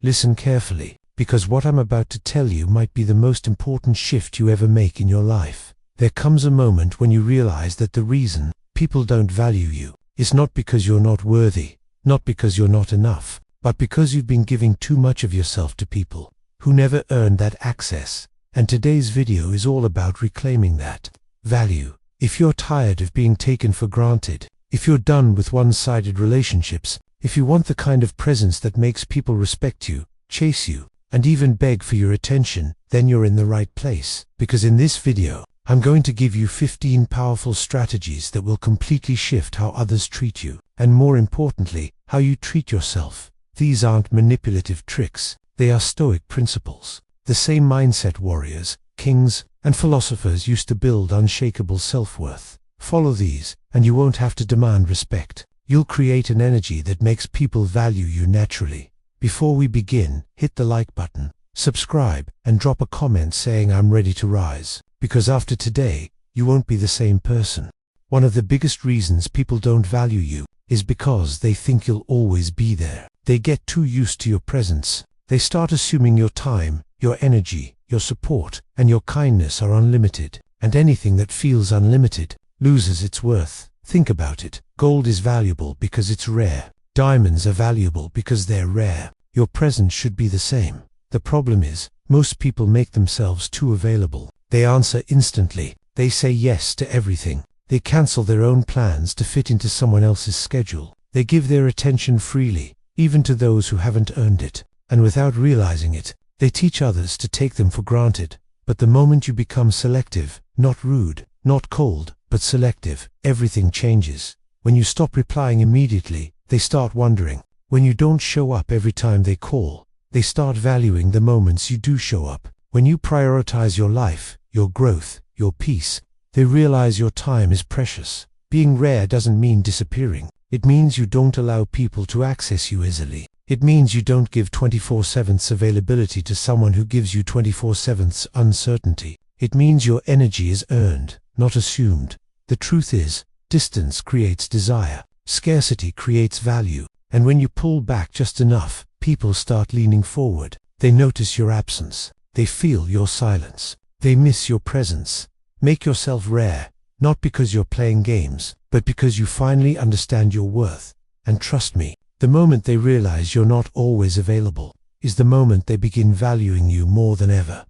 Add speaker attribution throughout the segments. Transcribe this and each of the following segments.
Speaker 1: Listen carefully, because what I'm about to tell you might be the most important shift you ever make in your life. There comes a moment when you realize that the reason people don't value you is not because you're not worthy, not because you're not enough, but because you've been giving too much of yourself to people who never earned that access. And today's video is all about reclaiming that value. If you're tired of being taken for granted, if you're done with one-sided relationships, if you want the kind of presence that makes people respect you, chase you, and even beg for your attention, then you're in the right place. Because in this video, I'm going to give you 15 powerful strategies that will completely shift how others treat you, and more importantly, how you treat yourself. These aren't manipulative tricks, they are Stoic principles. The same mindset warriors, kings, and philosophers used to build unshakable self-worth. Follow these, and you won't have to demand respect. You'll create an energy that makes people value you naturally. Before we begin, hit the like button, subscribe, and drop a comment saying I'm ready to rise. Because after today, you won't be the same person. One of the biggest reasons people don't value you is because they think you'll always be there. They get too used to your presence. They start assuming your time, your energy, your support, and your kindness are unlimited. And anything that feels unlimited loses its worth. Think about it. Gold is valuable because it's rare. Diamonds are valuable because they're rare. Your presence should be the same. The problem is, most people make themselves too available. They answer instantly. They say yes to everything. They cancel their own plans to fit into someone else's schedule. They give their attention freely, even to those who haven't earned it. And without realizing it, they teach others to take them for granted. But the moment you become selective, not rude, not cold, but selective, everything changes. When you stop replying immediately, they start wondering. When you don't show up every time they call, they start valuing the moments you do show up. When you prioritize your life, your growth, your peace, they realize your time is precious. Being rare doesn't mean disappearing. It means you don't allow people to access you easily. It means you don't give 24/7 availability to someone who gives you 24/7 uncertainty. It means your energy is earned, not assumed. The truth is, distance creates desire. Scarcity creates value. And when you pull back just enough, people start leaning forward. They notice your absence. They feel your silence. They miss your presence. Make yourself rare, not because you're playing games, but because you finally understand your worth. And trust me, the moment they realize you're not always available is the moment they begin valuing you more than ever.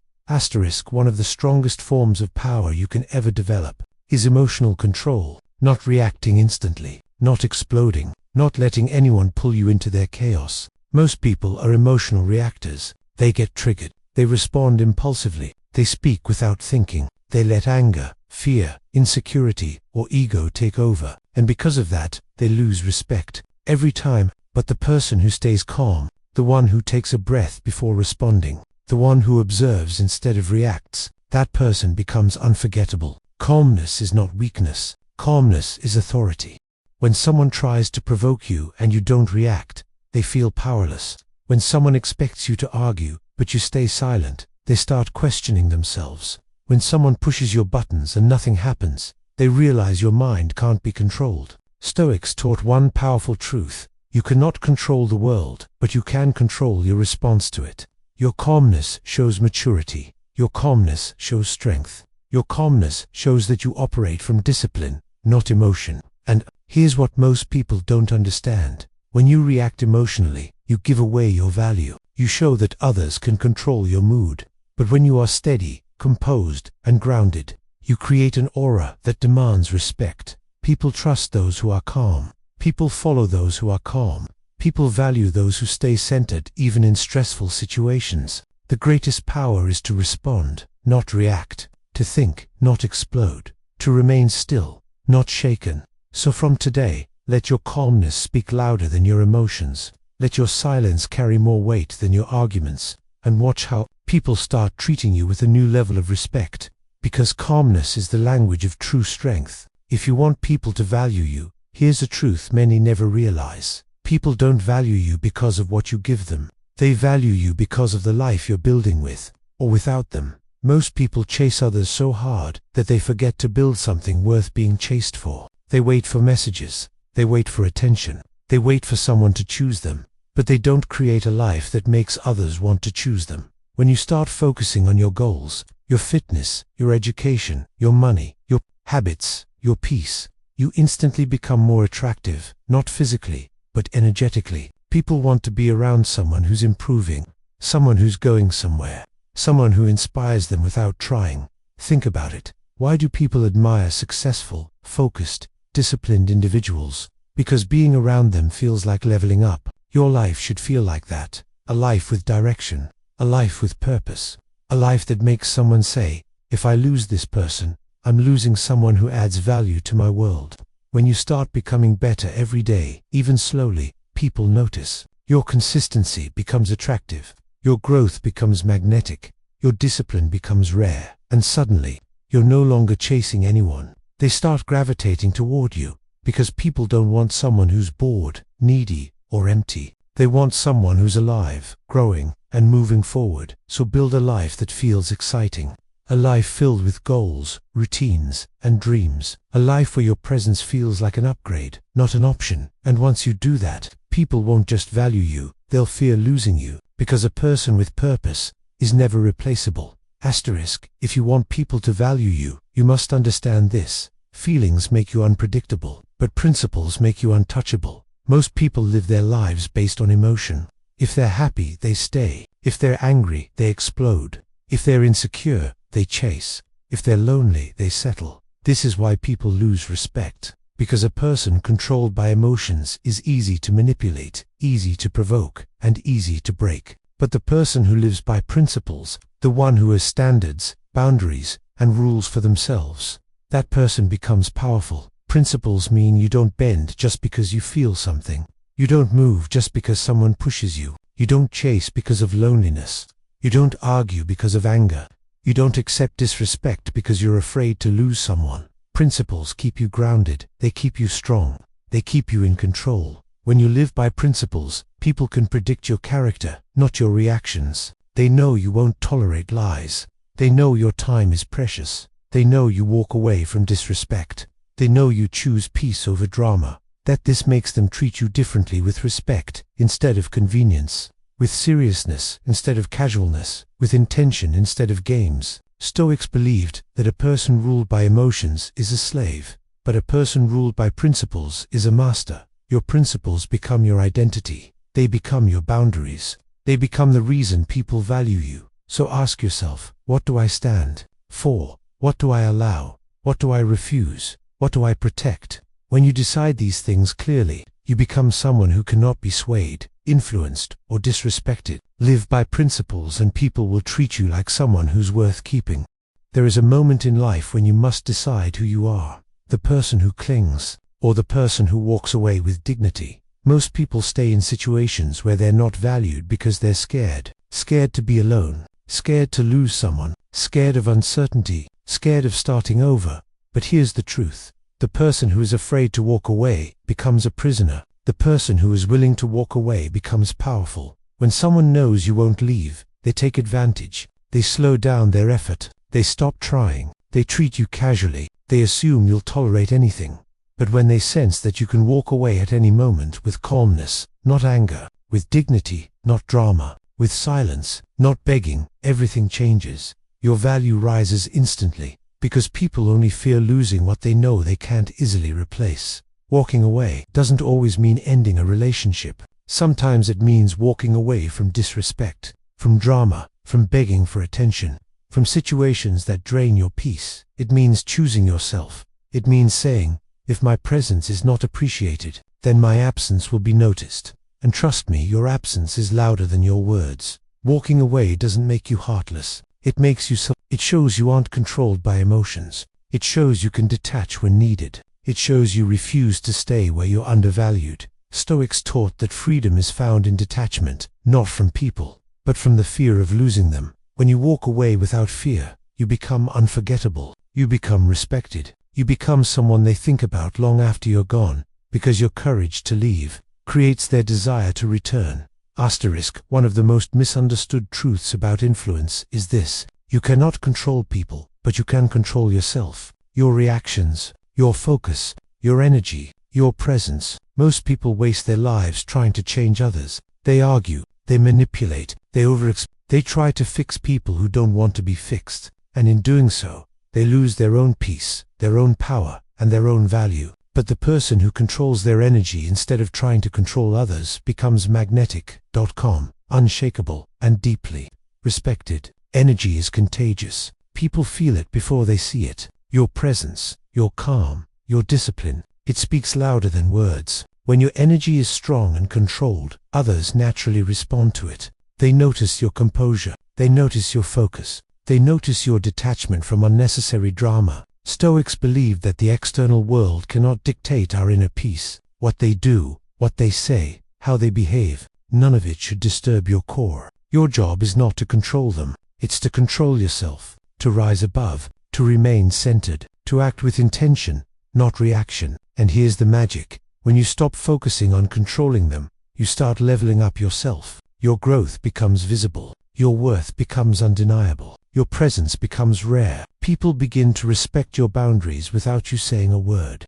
Speaker 1: One of the strongest forms of power you can ever develop is emotional control, not reacting instantly, not exploding, not letting anyone pull you into their chaos. Most people are emotional reactors. They get triggered. They respond impulsively. They speak without thinking. They let anger, fear, insecurity, or ego take over. And because of that, they lose respect every time. But the person who stays calm, the one who takes a breath before responding, the one who observes instead of reacts, that person becomes unforgettable. Calmness is not weakness. Calmness is authority. When someone tries to provoke you and you don't react, they feel powerless. When someone expects you to argue, but you stay silent, they start questioning themselves. When someone pushes your buttons and nothing happens, they realize your mind can't be controlled. Stoics taught one powerful truth. You cannot control the world, but you can control your response to it. Your calmness shows maturity. Your calmness shows strength. Your calmness shows that you operate from discipline, not emotion. And here's what most people don't understand. When you react emotionally, you give away your value. You show that others can control your mood. But when you are steady, composed, and grounded, you create an aura that demands respect. People trust those who are calm. People follow those who are calm. People value those who stay centered even in stressful situations. The greatest power is to respond, not react. To think, not explode. To remain still, not shaken. So from today, let your calmness speak louder than your emotions. Let your silence carry more weight than your arguments. And watch how people start treating you with a new level of respect. Because calmness is the language of true strength. If you want people to value you, here's a truth many never realize. People don't value you because of what you give them. They value you because of the life you're building with, or without them. Most people chase others so hard that they forget to build something worth being chased for. They wait for messages. They wait for attention. They wait for someone to choose them. but they don't create a life that makes others want to choose them. When you start focusing on your goals, your fitness, your education, your money, your habits, your peace, you instantly become more attractive, not physically, but energetically. People want to be around someone who's improving, someone who's going somewhere, someone who inspires them without trying. Think about it. Why do people admire successful, focused, disciplined individuals? Because being around them feels like leveling up. Your life should feel like that. A life with direction, a life with purpose, a life that makes someone say, if I lose this person, I'm losing someone who adds value to my world. When you start becoming better every day, even slowly, people notice. Your consistency becomes attractive, your growth becomes magnetic, your discipline becomes rare, and suddenly, you're no longer chasing anyone. They start gravitating toward you, because people don't want someone who's bored, needy, or empty. They want someone who's alive, growing, and moving forward. So build a life that feels exciting. A life filled with goals, routines, and dreams. A life where your presence feels like an upgrade, not an option. And once you do that, people won't just value you, they'll fear losing you, because a person with purpose is never replaceable. Asterisk, if you want people to value you, you must understand this. Feelings make you unpredictable, but principles make you untouchable. Most people live their lives based on emotion. If they're happy, they stay. If they're angry, they explode. If they're insecure, they chase. If they're lonely, they settle. This is why people lose respect. Because a person controlled by emotions is easy to manipulate, easy to provoke, and easy to break. But the person who lives by principles, the one who has standards, boundaries, and rules for themselves, that person becomes powerful. Principles mean you don't bend just because you feel something. You don't move just because someone pushes you. You don't chase because of loneliness. You don't argue because of anger. You don't accept disrespect because you're afraid to lose someone. Principles keep you grounded. They keep you strong. They keep you in control. When you live by principles, people can predict your character, not your reactions. They know you won't tolerate lies. They know your time is precious. They know you walk away from disrespect. They know you choose peace over drama. That this makes them treat you differently, with respect instead of convenience, with seriousness instead of casualness, with intention instead of games. Stoics believed that a person ruled by emotions is a slave, but a person ruled by principles is a master. Your principles become your identity. They become your boundaries. They become the reason people value you. So ask yourself, what do I stand for? What do I allow? What do I refuse? What do I protect? When you decide these things clearly, you become someone who cannot be swayed, influenced, or disrespected. Live by principles and people will treat you like someone who's worth keeping. There is a moment in life when you must decide who you are, the person who clings, or the person who walks away with dignity. Most people stay in situations where they're not valued because they're scared. Scared to be alone, scared to lose someone, scared of uncertainty, scared of starting over. But here's the truth. The person who is afraid to walk away becomes a prisoner. The person who is willing to walk away becomes powerful. When someone knows you won't leave, they take advantage. They slow down their effort. They stop trying. They treat you casually. They assume you'll tolerate anything. But when they sense that you can walk away at any moment with calmness, not anger, with dignity, not drama, with silence, not begging, everything changes. Your value rises instantly. Because people only fear losing what they know they can't easily replace. Walking away doesn't always mean ending a relationship. Sometimes it means walking away from disrespect, from drama, from begging for attention, from situations that drain your peace. It means choosing yourself. It means saying, if my presence is not appreciated, then my absence will be noticed. And trust me, your absence is louder than your words. Walking away doesn't make you heartless. It makes you so. It shows you aren't controlled by emotions. It shows you can detach when needed. It shows you refuse to stay where you're undervalued. Stoics taught that freedom is found in detachment, not from people, but from the fear of losing them. When you walk away without fear, you become unforgettable. You become respected. You become someone they think about long after you're gone, because your courage to leave creates their desire to return. Asterisk, one of the most misunderstood truths about influence is this. You cannot control people, but you can control yourself. Your reactions, your focus, your energy, your presence. Most people waste their lives trying to change others. They argue, they manipulate, they try to fix people who don't want to be fixed, and in doing so, they lose their own peace, their own power, and their own value. But the person who controls their energy instead of trying to control others becomes magnetic, calm, unshakable, and deeply respected. Energy is contagious. People feel it before they see it. Your presence, your calm, your discipline, it speaks louder than words. When your energy is strong and controlled, others naturally respond to it. They notice your composure. They notice your focus. They notice your detachment from unnecessary drama. Stoics believe that the external world cannot dictate our inner peace. What they do, what they say, how they behave, none of it should disturb your core. Your job is not to control them. It's to control yourself, to rise above, to remain centered, to act with intention, not reaction. And here's the magic. When you stop focusing on controlling them, you start leveling up yourself. Your growth becomes visible. Your worth becomes undeniable. Your presence becomes rare. People begin to respect your boundaries without you saying a word.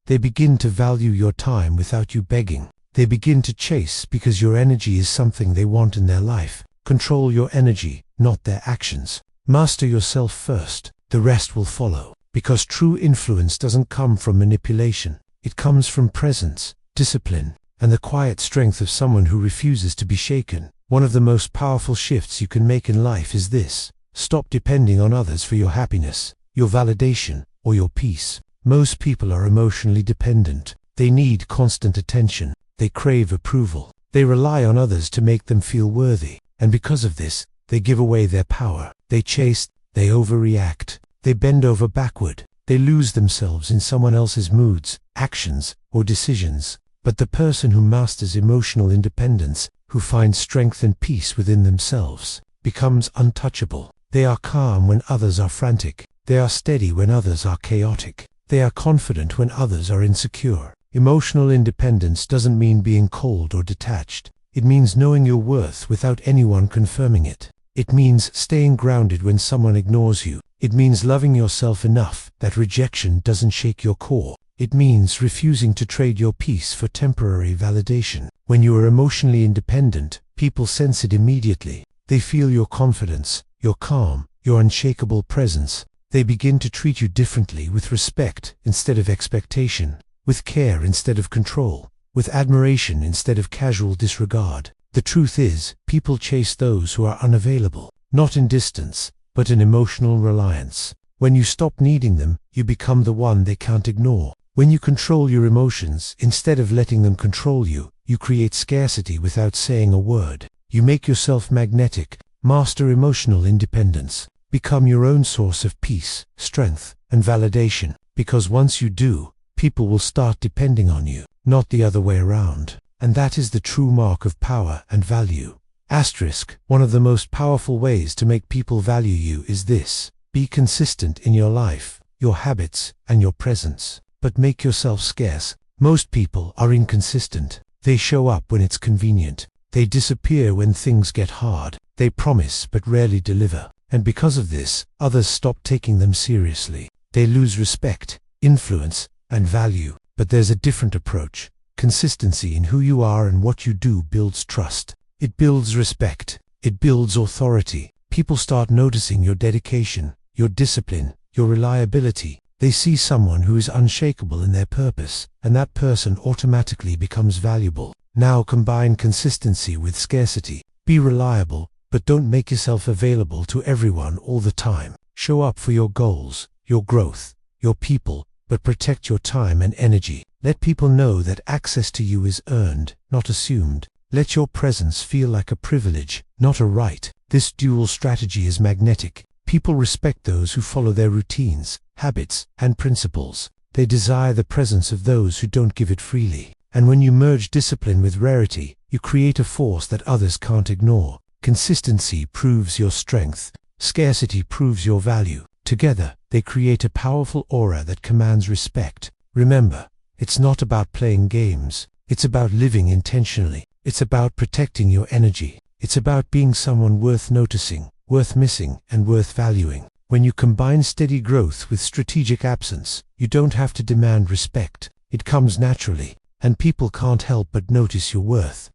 Speaker 1: They begin to value your time without you begging. They begin to chase because your energy is something they want in their life. Control your energy, not their actions. Master yourself first. The rest will follow. Because true influence doesn't come from manipulation. It comes from presence, discipline, and the quiet strength of someone who refuses to be shaken. One of the most powerful shifts you can make in life is this. Stop depending on others for your happiness, your validation, or your peace. Most people are emotionally dependent. They need constant attention. They crave approval. They rely on others to make them feel worthy. And because of this, they give away their power. They chase, they overreact. They bend over backward. They lose themselves in someone else's moods, actions, or decisions. But the person who masters emotional independence, who finds strength and peace within themselves, becomes untouchable. They are calm when others are frantic. They are steady when others are chaotic. They are confident when others are insecure. Emotional independence doesn't mean being cold or detached. It means knowing your worth without anyone confirming it. It means staying grounded when someone ignores you. It means loving yourself enough that rejection doesn't shake your core. It means refusing to trade your peace for temporary validation. When you are emotionally independent, people sense it immediately. They feel your confidence, your calm, your unshakable presence. They begin to treat you differently, with respect instead of expectation, with care instead of control, with admiration instead of casual disregard. The truth is, people chase those who are unavailable, not in distance, but in emotional reliance. When you stop needing them, you become the one they can't ignore. When you control your emotions instead of letting them control you, you create scarcity without saying a word. You make yourself magnetic. Master emotional independence. Become your own source of peace, strength, and validation. Because once you do, people will start depending on you, not the other way around. And that is the true mark of power and value. Asterisk. One of the most powerful ways to make people value you is this. Be consistent in your life, your habits, and your presence. But make yourself scarce. Most people are inconsistent. They show up when it's convenient. They disappear when things get hard. They promise but rarely deliver. And because of this, others stop taking them seriously. They lose respect, influence, and value. But there's a different approach. Consistency in who you are and what you do builds trust. It builds respect. It builds authority. People start noticing your dedication, your discipline, your reliability. They see someone who is unshakable in their purpose, and that person automatically becomes valuable. Now combine consistency with scarcity. Be reliable, but don't make yourself available to everyone all the time. Show up for your goals, your growth, your people, but protect your time and energy. Let people know that access to you is earned, not assumed. Let your presence feel like a privilege, not a right. This dual strategy is magnetic. People respect those who follow their routines, habits, and principles. They desire the presence of those who don't give it freely. And when you merge discipline with rarity, you create a force that others can't ignore. Consistency proves your strength. Scarcity proves your value. Together, they create a powerful aura that commands respect. Remember, it's not about playing games. It's about living intentionally. It's about protecting your energy. It's about being someone worth noticing, worth missing, and worth valuing. When you combine steady growth with strategic absence, you don't have to demand respect. It comes naturally, and people can't help but notice your worth.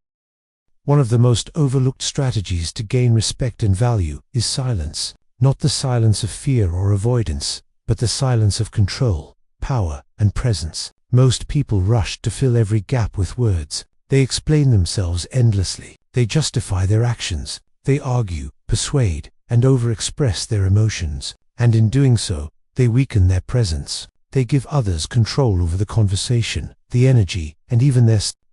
Speaker 1: One of the most overlooked strategies to gain respect and value is silence. Not the silence of fear or avoidance, but the silence of control, power, and presence. Most people rush to fill every gap with words. They explain themselves endlessly. They justify their actions. They argue, persuade, and overexpress their emotions. And in doing so, they weaken their presence. They give others control over the conversation, the energy, and even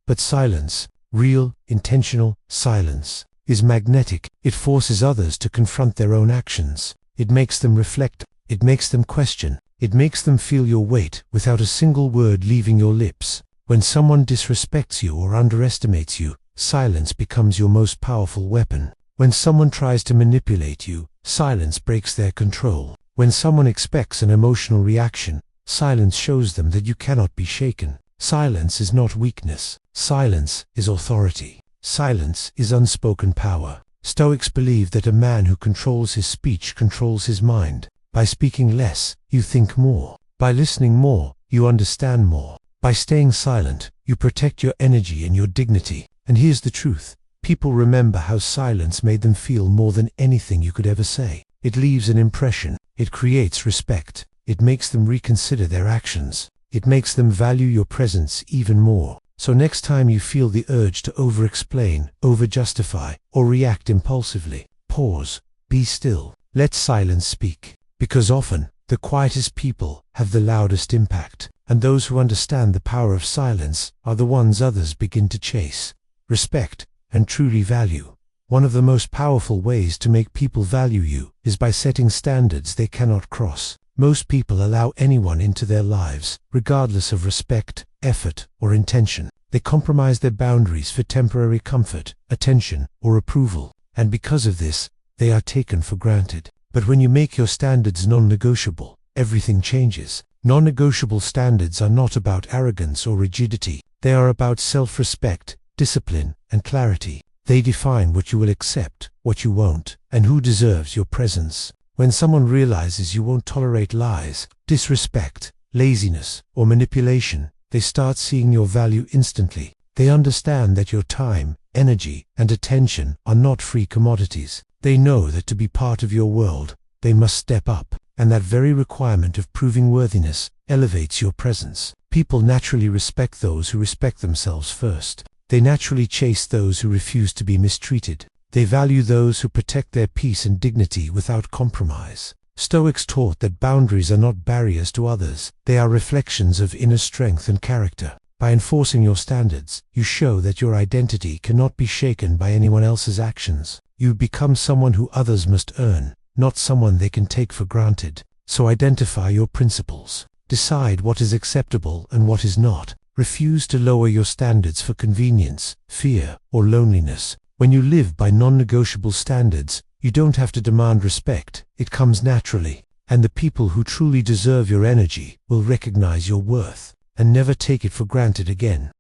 Speaker 1: but silence, real, intentional silence, is magnetic. It forces others to confront their own actions. It makes them reflect. It makes them question. It makes them feel your weight without a single word leaving your lips. When someone disrespects you or underestimates you, silence becomes your most powerful weapon. When someone tries to manipulate you, silence breaks their control. When someone expects an emotional reaction, silence shows them that you cannot be shaken. Silence is not weakness. Silence is authority. Silence is unspoken power. Stoics believe that a man who controls his speech controls his mind. By speaking less, you think more. By listening more, you understand more. By staying silent, you protect your energy and your dignity. And here's the truth. People remember how silence made them feel more than anything you could ever say. It leaves an impression. It creates respect. It makes them reconsider their actions. It makes them value your presence even more. So next time you feel the urge to over-explain, over-justify, or react impulsively, pause, be still, let silence speak. Because often, the quietest people have the loudest impact, and those who understand the power of silence are the ones others begin to chase, respect, and truly value. One of the most powerful ways to make people value you is by setting standards they cannot cross. Most people allow anyone into their lives, regardless of respect, effort, or intention. They compromise their boundaries for temporary comfort, attention, or approval, and because of this, they are taken for granted. But when you make your standards non-negotiable, everything changes. Non-negotiable standards are not about arrogance or rigidity. They are about self-respect, discipline, and clarity. They define what you will accept, what you won't, and who deserves your presence. When someone realizes you won't tolerate lies, disrespect, laziness, or manipulation, they start seeing your value instantly. They understand that your time, energy, and attention are not free commodities. They know that to be part of your world, they must step up, and that very requirement of proving worthiness elevates your presence. People naturally respect those who respect themselves first. They naturally chase those who refuse to be mistreated. They value those who protect their peace and dignity without compromise. Stoics taught that boundaries are not barriers to others. They are reflections of inner strength and character. By enforcing your standards, you show that your identity cannot be shaken by anyone else's actions. You become someone who others must earn, not someone they can take for granted. So identify your principles. Decide what is acceptable and what is not. Refuse to lower your standards for convenience, fear, or loneliness. When you live by non-negotiable standards, you don't have to demand respect. It comes naturally. And the people who truly deserve your energy will recognize your worth and never take it for granted again.